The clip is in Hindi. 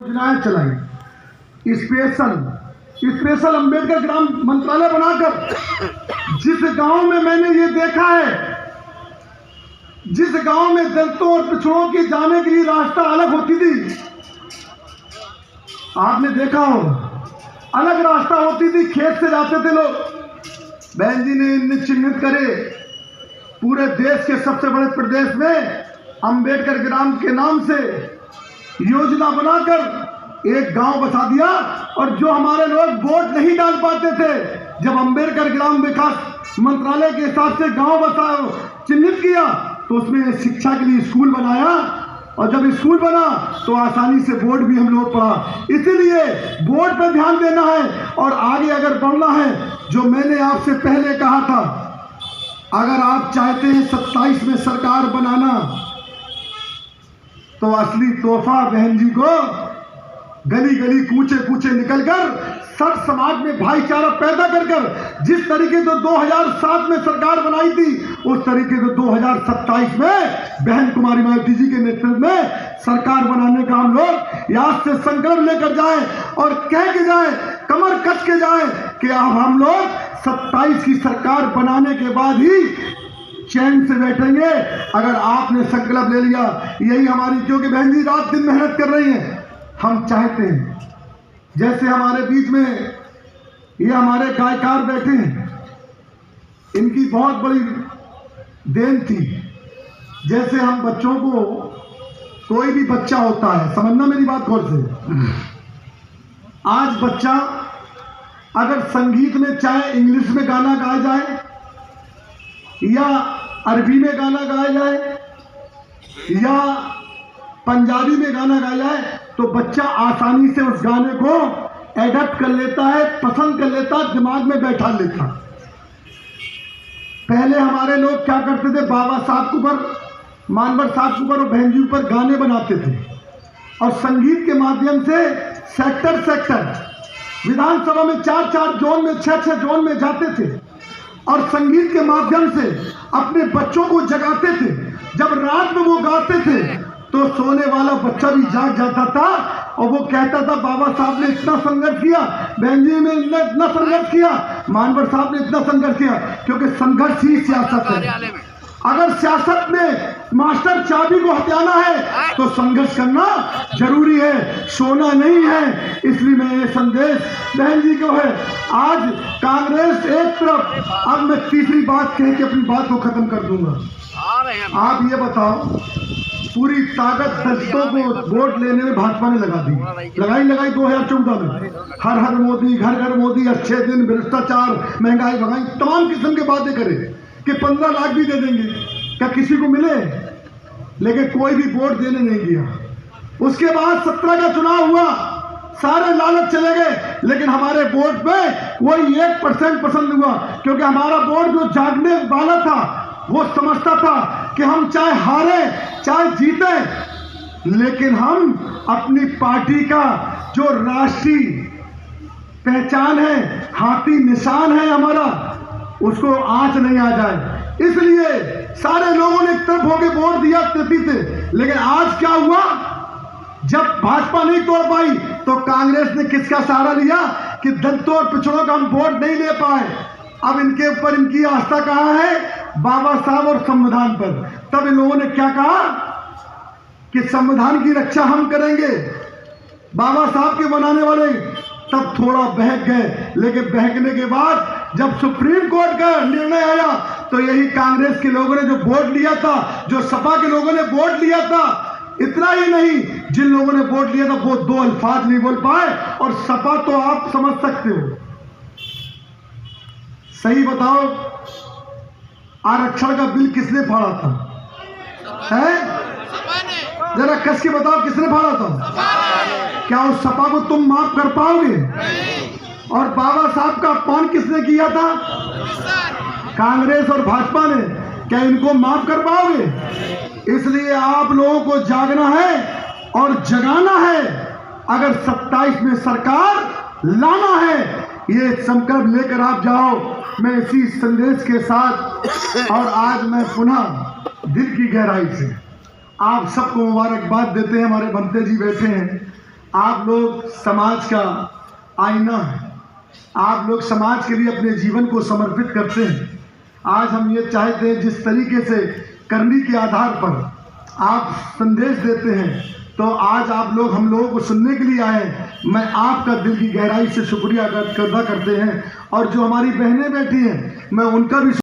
योजनाएं चलाई। स्पेशल अंबेडकर ग्राम मंत्रालय बनाकर जिस गांव में मैंने ये देखा है, जिस गांव में दलितों और पिछड़ों के जाने के लिए रास्ता अलग होती थी, आपने देखा हो, अलग रास्ता होती थी, खेत से जाते थे लोग। बहन जी ने चिन्हित करे पूरे देश के सबसे बड़े प्रदेश में अंबेडकर ग्राम के नाम से योजना बनाकर एक गांव बसा दिया। और जो हमारे लोग वोट नहीं डाल पाते थे, जब अंबेडकर ग्राम विकास मंत्रालय के हिसाब से गांव बसा चिन्हित किया, तो उसमें शिक्षा के लिए स्कूल बनाया। और जब स्कूल बना तो आसानी से वोट भी हम लोग पढ़ा। इसीलिए वोट पर ध्यान देना है और आगे अगर बढ़ना है। जो मैंने आपसे पहले कहा था, अगर आप चाहते हैं 27 में सरकार बनाना, तो असली तोहफा बहन जी को गली गली कूचे कूचे निकलकर सर समाज में भाईचारा पैदा कर जिस तरीके से 2007 में सरकार बनाई थी, उस तरीके से 2027 में बहन कुमारी मायावती जी के नेतृत्व में सरकार बनाने का हम लोग याद से संकल्प लेकर जाएं और कह के जाएं, कमर कस के जाएं कि अब हम लोग 27 की सरकार बनाने के बाद ही चैन से बैठेंगे। अगर आपने संकल्प ले लिया, यही हमारी, क्योंकि बहन जी रात दिन मेहनत कर रही हैं। हम चाहते हैं जैसे हमारे बीच में ये हमारे गायकार बैठे हैं, इनकी बहुत बड़ी देन थी। जैसे हम बच्चों को, कोई भी बच्चा होता है, समझना मेरी बात गौर से, आज बच्चा अगर संगीत में चाहे इंग्लिश में गाना गाया जाए या अरबी में गाना गाया जाए या पंजाबी में गाना गाया जाए, तो बच्चा आसानी से उस गाने को एडप्ट कर लेता है, पसंद कर लेता है, दिमाग में बैठा लेता। पहले हमारे लोग क्या करते थे, बाबा साहब के ऊपर, मानवर साहब के ऊपर और बहन जी ऊपर गाने बनाते थे और संगीत के माध्यम से सेक्टर विधानसभा में 4-4 जोन में 6-6 जोन में जाते थे और संगीत के माध्यम से अपने बच्चों को जगाते थे। जब रात में वो गाते थे तो सोने वाला बच्चा भी जाग जाता था और वो कहता था, बाबा साहब ने इतना संघर्ष किया, बहन जी ने इतना संघर्ष किया, मानवर साहब ने इतना संघर्ष किया। क्योंकि संघर्ष ही सियासत है। अगर सियासत में मास्टर चाबी को हथियाना है तो संघर्ष करना जरूरी है, सोना नहीं है। इसलिए मैं ये संदेश बहन जी को है। आज कांग्रेस एक तरफ, अब मैं तीसरी बात कह के अपनी बात को खत्म कर दूंगा। आप ये बताओ, पूरी ताकत दलितों को वोट लेने में भाजपा ने लगा दी, लगाई 2014 में। हर हर मोदी, घर घर मोदी, अच्छे दिन, भ्रष्टाचार, महंगाई भगाई, तमाम किस्म के बातें करे कि 15 लाख भी दे देंगे, क्या किसी को मिले? लेकिन कोई भी वोट देने नहीं दिया। उसके बाद 17 का चुनाव हुआ, सारे लालच चले गए, लेकिन हमारे वोट में कोई 1% पसंद हुआ। क्योंकि हमारा वोट जो जागने वाला था वो समझता था कि हम चाहे हारे चाहे जीते, लेकिन हम अपनी पार्टी का जो राष्ट्रीय पहचान है, हाथी निशान है हमारा, उसको आंच नहीं आ जाए। इसलिए सारे लोगों ने एक तरफ होकर वोट दिया देती थे। लेकिन आज क्या हुआ, जब भाजपा नहीं तोड़ पाई तो कांग्रेस ने किसका सहारा लिया कि दलितों और पिछड़ों का हम वोट नहीं ले पाए। अब इनके ऊपर इनकी आस्था कहाँ है? बाबा साहब और संविधान पर। तब इन लोगों ने क्या कहा कि संविधान की रक्षा हम करेंगे। बाबा साहब के बनाने वाले तब थोड़ा बहक गए, लेकिन बहकने के बाद जब सुप्रीम कोर्ट का निर्णय आया तो यही कांग्रेस के लोगों ने जो वोट लिया था, जो सपा के लोगों ने वोट लिया था, इतना ही नहीं, जिन लोगों ने वोट लिया था वो 2 अल्फाज नहीं बोल पाए। और सपा तो आप समझ सकते हो। सही बताओ, आरक्षण का बिल किसने फाड़ा था? है? जरा कस के बताओ, किसने फाड़ा था? क्या उस सपा को तुम माफ कर पाओगे? और बाबा साहब का अपमान किसने किया था? कांग्रेस और भाजपा ने। क्या इनको माफ कर पाओगे? इसलिए आप लोगों को जागना है और जगाना है। अगर 27 में सरकार लाना है, ये संकल्प लेकर आप जाओ। मैं इसी संदेश के साथ, और आज मैं पुनः दिल की गहराई से आप सबको मुबारकबाद देते हैं। हमारे बनते जी बैठे हैं, आप लोग समाज का आईना है। आप लोग समाज के लिए अपने जीवन को समर्पित करते हैं। आज हम ये चाहते हैं जिस तरीके से करनी के आधार पर आप संदेश देते हैं, तो आज आप लोग हम लोगों को सुनने के लिए आए। मैं आपका दिल की गहराई से शुक्रिया अदा करते हैं। और जो हमारी बहनें बैठी हैं, मैं उनका भी